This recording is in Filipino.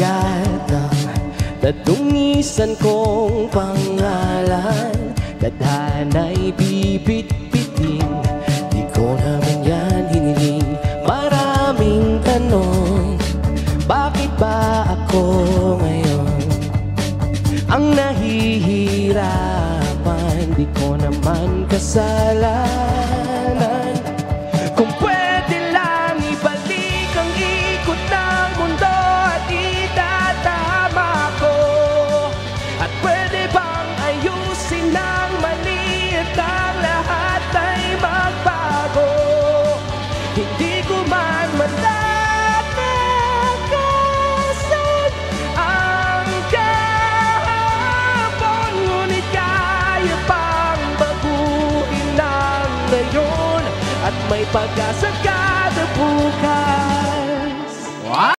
Pagkat ang tatungisan kong pangalan tadhana'y bibit-bitin, di ko naman yan hiniling. Maraming tanong, bakit ba ako ngayon ang nahihirapan? Di ko naman kasalanan. Kung pwede lang ibalik ang ikot ng mundo at itatama ko, at pwede bang ayusin ng mali at ang lahat ay magbago. Hindi ko man matatakasan ang kahapon, ngunit kaya pang baguhin ang ngayon, at may pag-asa kada bukas.